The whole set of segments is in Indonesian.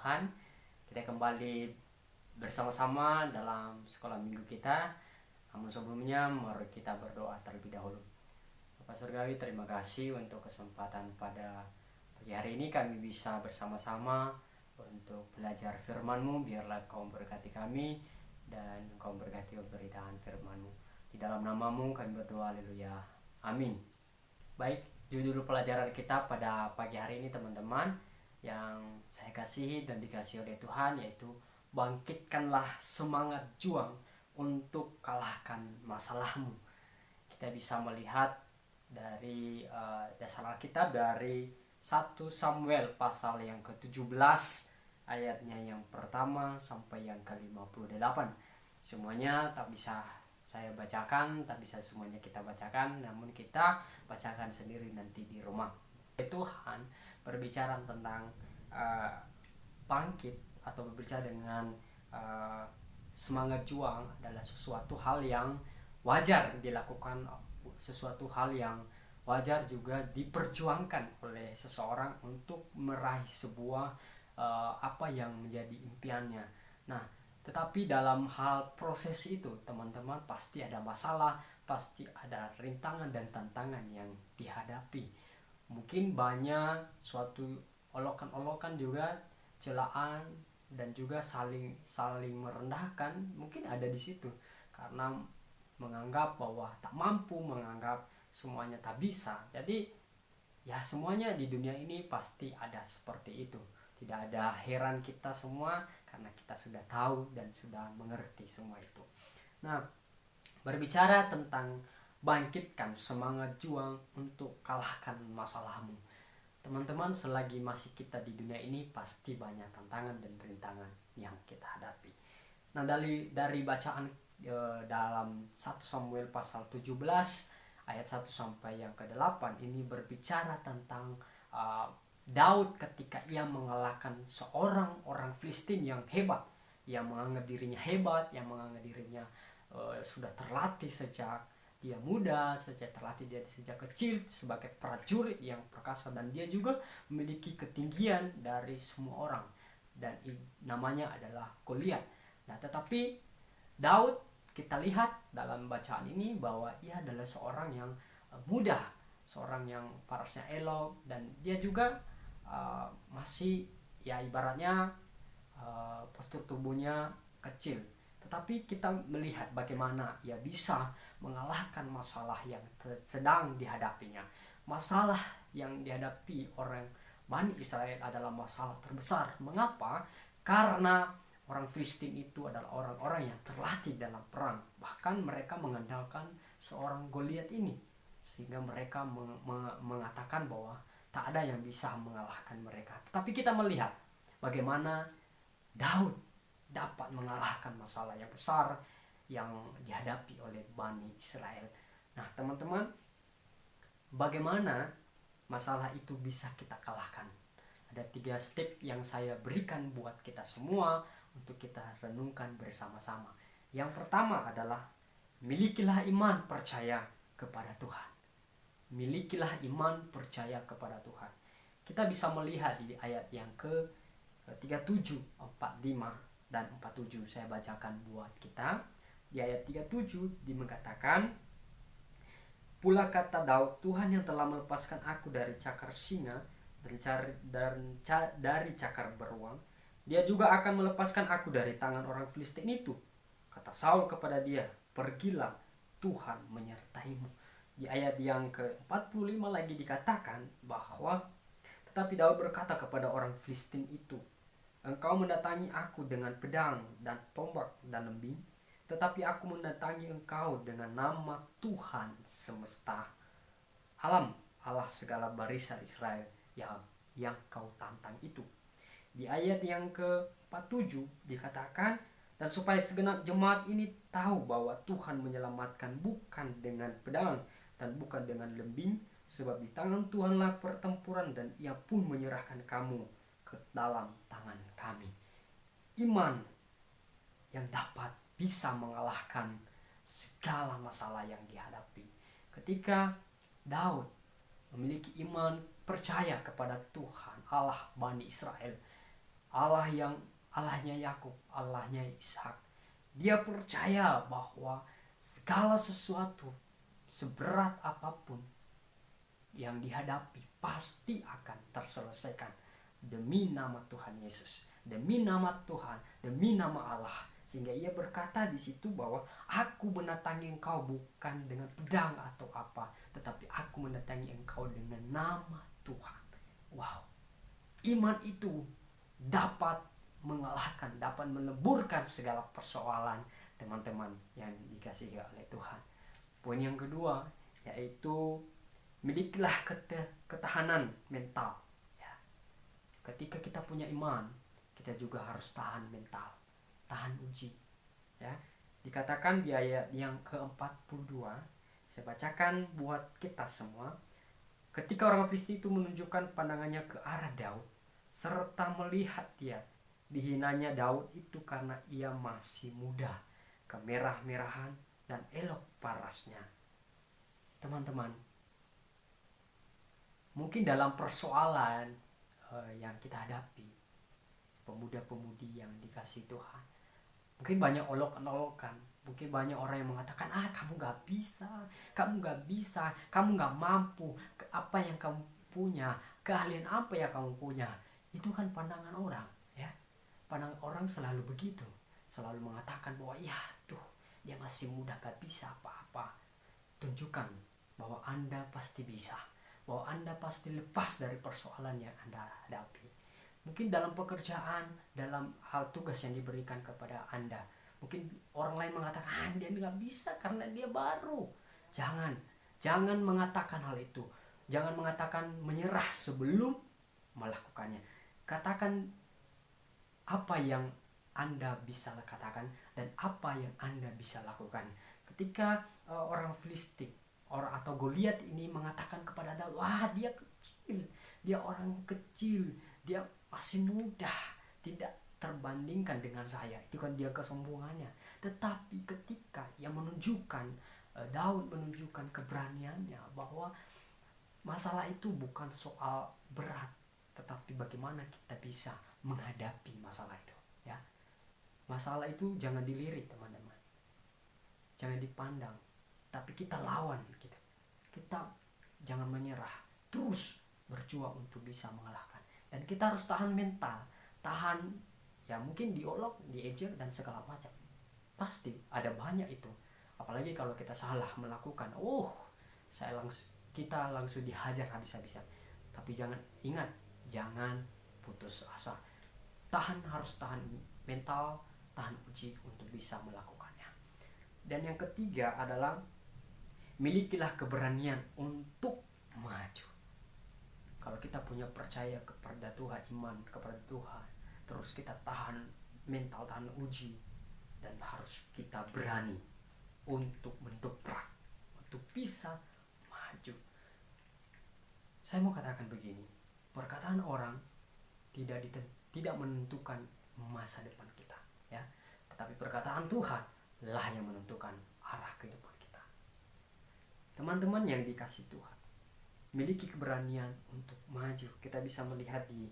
Tuhan. Kita kembali bersama-sama dalam sekolah minggu kita. Namun sebelumnya mari kita berdoa terlebih dahulu. Bapak Surgawi, terima kasih untuk kesempatan pada pagi hari ini kami bisa bersama-sama untuk belajar firman-Mu. Biarlah Kau memberkati kami dan Kau memberkati pemberitaan firman-Mu. Di dalam nama-Mu kami berdoa, haleluya. Amin. Baik, judul pelajaran kita pada pagi hari ini teman-teman yang saya kasihi dan dikasihi oleh Tuhan, yaitu bangkitkanlah semangat juang untuk kalahkan masalahmu. Kita bisa melihat dari dasar Alkitab dari 1 Samuel pasal yang ke-17 ayatnya yang pertama sampai yang ke-58. Semuanya tak bisa saya bacakan, tak bisa semuanya kita bacakan, namun kita bacakan sendiri nanti di rumah. Tuhan berbicara tentang bangkit atau berbicara dengan semangat juang adalah sesuatu hal yang wajar dilakukan, sesuatu hal yang wajar juga diperjuangkan oleh seseorang untuk meraih sebuah apa yang menjadi impiannya. Nah, tetapi dalam hal proses itu teman-teman pasti ada masalah, pasti ada rintangan dan tantangan yang dihadapi. Mungkin banyak suatu olokan-olokan juga, celaan dan juga saling merendahkan mungkin ada di situ, karena menganggap bahwa tak mampu, menganggap semuanya tak bisa. Jadi ya semuanya di dunia ini pasti ada seperti itu. Tidak ada heran kita semua karena kita sudah tahu dan sudah mengerti semua itu. Nah, berbicara tentang bangkitkan semangat juang untuk kalahkan masalahmu. Teman-teman, selagi masih kita di dunia ini pasti banyak tantangan dan rintangan yang kita hadapi. Nah, dari bacaan dalam 1 Samuel pasal 17 ayat 1 sampai yang ke-8 ini berbicara tentang Daud ketika ia mengalahkan seorang orang Filistin yang hebat, yang menganggap dirinya hebat, yang menganggap dirinya sudah terlatih sejak dia muda, terlatih dia sejak kecil sebagai prajurit yang perkasa, dan dia juga memiliki ketinggian dari semua orang, dan namanya adalah Goliat. Nah, tetapi Daud kita lihat dalam bacaan ini bahwa ia adalah seorang yang muda, seorang yang parasnya elok, dan dia juga masih ya ibaratnya postur tubuhnya kecil. Tetapi kita melihat bagaimana ia bisa mengalahkan masalah yang sedang dihadapinya. Masalah yang dihadapi orang Bani Israel adalah masalah terbesar. Mengapa? Karena orang Filistin itu adalah orang-orang yang terlatih dalam perang. Bahkan mereka mengandalkan seorang Goliat ini, sehingga mereka mengatakan bahwa tak ada yang bisa mengalahkan mereka. Tetapi kita melihat bagaimana Daud dapat mengalahkan masalah yang besar yang dihadapi oleh Bani Israel. Nah, teman-teman, bagaimana masalah itu bisa kita kalahkan? Ada 3 step yang saya berikan buat kita semua untuk kita renungkan bersama-sama. Yang pertama adalah milikilah iman percaya kepada Tuhan. Milikilah iman percaya kepada Tuhan. Kita bisa melihat di ayat yang ke-37, 45 dan 47. Saya bacakan buat kita. Di ayat 37 dikatakan, pula kata Daud, Tuhan yang telah melepaskan aku dari cakar singa dan dari cakar beruang, dia juga akan melepaskan aku dari tangan orang Filistin itu. Kata Saul kepada dia, pergilah, Tuhan menyertaimu. Di ayat yang ke-45 lagi dikatakan bahwa tetapi Daud berkata kepada orang Filistin itu, engkau mendatangi aku dengan pedang dan tombak dan lembing, tetapi aku mendatangi engkau dengan nama Tuhan semesta alam, Allah segala barisan Israel yang kau tantang itu. Di ayat yang ke-47 dikatakan, dan supaya segenap jemaat ini tahu bahwa Tuhan menyelamatkan bukan dengan pedang dan bukan dengan lembing, sebab di tangan Tuhanlah pertempuran dan ia pun menyerahkan kamu ke dalam tangan kami. Iman yang dapat bisa mengalahkan segala masalah yang dihadapi. Ketika Daud memiliki iman percaya kepada Tuhan Allah Bani Israel, Allahnya Yakub, Allahnya Ishak. Dia percaya bahwa segala sesuatu seberat apapun yang dihadapi pasti akan terselesaikan demi nama Tuhan Yesus, demi nama Tuhan, demi nama Allah. Sehingga ia berkata di situ bahwa aku mendatangi engkau bukan dengan pedang atau apa, tetapi aku mendatangi engkau dengan nama Tuhan. Wow, iman itu dapat mengalahkan, dapat meleburkan segala persoalan teman-teman yang dikasihi oleh Tuhan. Poin yang kedua yaitu milikilah ketahanan mental. Ya. Ketika kita punya iman, kita juga harus tahan mental, tahan uji. Ya. Dikatakan di ayat yang ke-42, saya bacakan buat kita semua. Ketika orang Filistin itu menunjukkan pandangannya ke arah Daud, serta melihat dia, dihinanya Daud itu karena ia masih muda, kemerah-merahan dan elok parasnya. Teman-teman, mungkin dalam persoalan yang kita hadapi, pemuda-pemudi yang dikasih Tuhan, mungkin banyak olok-olokan, mungkin banyak orang yang mengatakan, kamu gak bisa, kamu gak mampu, apa yang kamu punya, keahlian apa yang kamu punya. Itu kan pandangan orang, ya. Pandangan orang selalu begitu, selalu mengatakan bahwa dia masih muda, gak bisa apa-apa. Tunjukkan bahwa Anda pasti bisa, bahwa Anda pasti lepas dari persoalan yang Anda hadapi. Mungkin dalam pekerjaan, dalam hal tugas yang diberikan kepada Anda, mungkin orang lain mengatakan dia nggak bisa karena dia baru. Jangan mengatakan hal itu. Jangan mengatakan menyerah sebelum melakukannya. Katakan apa yang Anda bisa katakan dan apa yang Anda bisa lakukan. Ketika orang Filistin atau Goliat ini mengatakan kepada Daud, dia kecil, dia orang kecil, dia masih muda, tidak terbandingkan dengan saya. Itu kan dia kesombongannya. Tetapi ketika ia menunjukkan, Daud menunjukkan keberaniannya bahwa masalah itu bukan soal berat, tetapi bagaimana kita bisa menghadapi masalah itu. Ya, masalah itu jangan dilirik, teman-teman, jangan dipandang, tapi kita lawan. Kita jangan menyerah, terus berjuang untuk bisa mengalahkan. Dan kita harus tahan mental, tahan, ya mungkin diolok, diejek dan segala macam. Pasti ada banyak itu. Apalagi kalau kita salah melakukan, kita langsung dihajar habis-habisan. Tapi jangan putus asa. Harus tahan mental, tahan uji untuk bisa melakukannya. Dan yang ketiga adalah milikilah keberanian untuk maju. Kalau kita punya percaya kepada Tuhan, iman kepada Tuhan, terus kita tahan mental, tahan uji, dan harus kita berani untuk mendobrak, untuk bisa maju. Saya mau katakan begini, perkataan orang tidak menentukan masa depan kita, ya, tetapi perkataan Tuhan lah yang menentukan arah kehidupan kita. Teman-teman yang dikasih Tuhan, miliki keberanian untuk maju. Kita bisa melihat di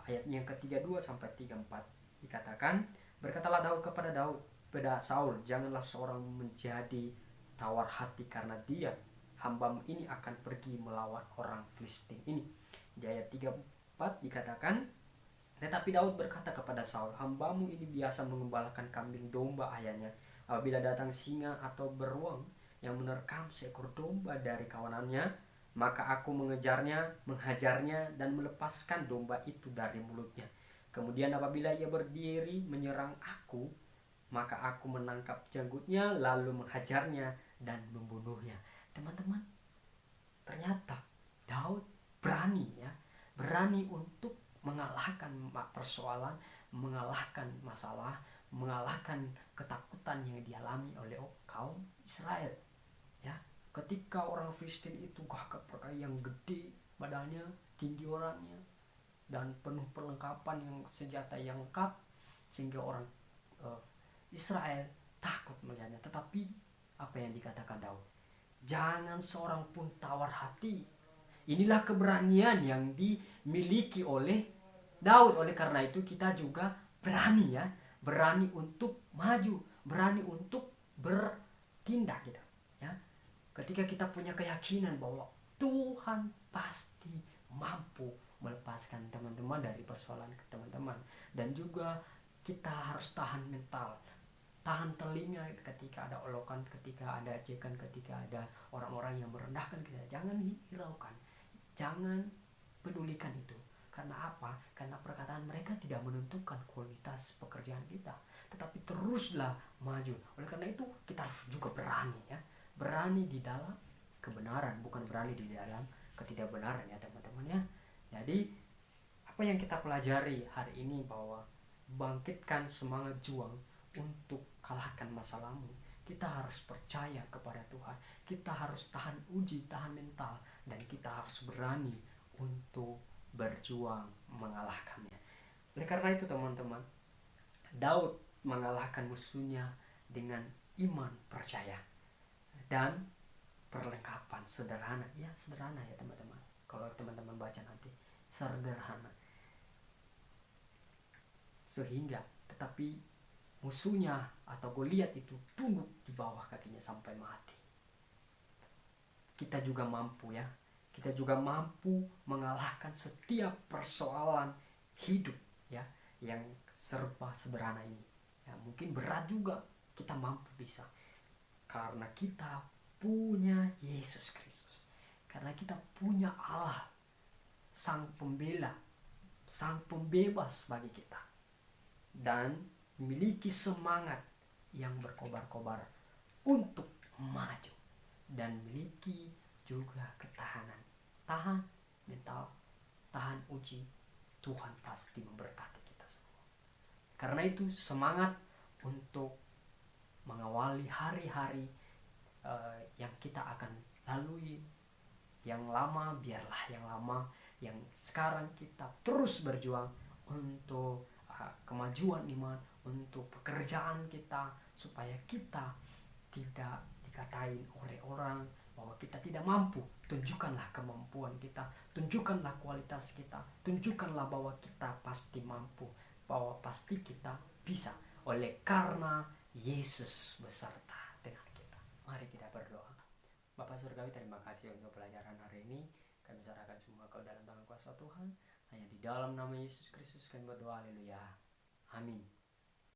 ayat yang ke-32 sampai 34 dikatakan, berkatalah Daud kepada Saul, janganlah seorang menjadi tawar hati karena dia, hambamu ini akan pergi melawan orang Filistin ini. Di ayat 34 dikatakan, tetapi Daud berkata kepada Saul, hambamu ini biasa mengembalakan kambing domba ayahnya. Apabila datang singa atau beruang yang menerkam seekor domba dari kawanannya, maka aku menghajarnya dan melepaskan domba itu dari mulutnya. Kemudian apabila ia berdiri menyerang aku, maka aku menangkap janggutnya lalu menghajarnya dan membunuhnya. Teman-teman, ternyata Daud berani untuk mengalahkan persoalan, mengalahkan masalah, mengalahkan ketakutan yang dialami oleh kaum Israel. Ya, ketika orang Filistin itu gagah perkasa yang gede badannya, tinggi orangnya, dan penuh perlengkapan yang senjata yang lengkap, sehingga orang Israel takut melihatnya. Tetapi apa yang dikatakan Daud? Jangan seorang pun tawar hati. Inilah keberanian yang dimiliki oleh Daud. Oleh karena itu kita juga berani ya, berani untuk maju, berani untuk bertindak gitu ya. Ketika kita punya keyakinan bahwa Tuhan pasti mampu melepaskan teman-teman dari persoalan teman-teman, dan juga kita harus tahan mental, tahan telinga ketika ada olokan, ketika ada ejekan, ketika ada orang-orang yang merendahkan kita. Jangan hiraukan, jangan pedulikan itu. Karena apa? Karena perkataan mereka tidak menentukan kualitas pekerjaan kita, tetapi teruslah maju. Oleh karena itu kita harus juga berani ya, berani di dalam kebenaran, bukan berani di dalam ketidakbenaran ya teman-teman ya. Jadi apa yang kita pelajari hari ini, bahwa bangkitkan semangat juang untuk kalahkan masa lalu. Kita harus percaya kepada Tuhan, kita harus tahan uji, tahan mental, dan kita harus berani untuk berjuang mengalahkannya. Oleh karena itu teman-teman, Daud mengalahkan musuhnya dengan iman, percaya, dan perlengkapan sederhana. Ya sederhana ya teman-teman, kalau teman-teman baca nanti, sederhana. Sehingga tetapi musuhnya atau Goliat itu tunduk di bawah kakinya sampai mati. Kita juga mampu ya, kita juga mampu mengalahkan setiap persoalan hidup ya, yang serba sederhana ini ya. Mungkin berat juga, kita mampu bisa, karena kita punya Yesus Kristus, karena kita punya Allah, sang pembela, sang pembebas bagi kita, dan memiliki semangat yang berkobar-kobar untuk maju, dan memiliki juga ketahanan, tahan mental, tahan uji. Tuhan pasti memberkati kita semua. Karena itu semangat untuk mengawali hari-hari yang kita akan lalui. Yang lama biarlah yang lama, yang sekarang kita terus berjuang untuk kemajuan iman, untuk pekerjaan kita, supaya kita tidak dikatain oleh orang bahwa kita tidak mampu. Tunjukkanlah kemampuan kita, tunjukkanlah kualitas kita, tunjukkanlah bahwa kita pasti mampu, bahwa pasti kita bisa, oleh karena Yesus beserta dengan kita. Mari kita berdoa. Bapak Surgawi, terima kasih untuk pelajaran hari ini. Kami serahkan semua ke dalam tangan kuasa Tuhan. Hanya di dalam nama Yesus Kristus kami berdoa, haleluya, amin.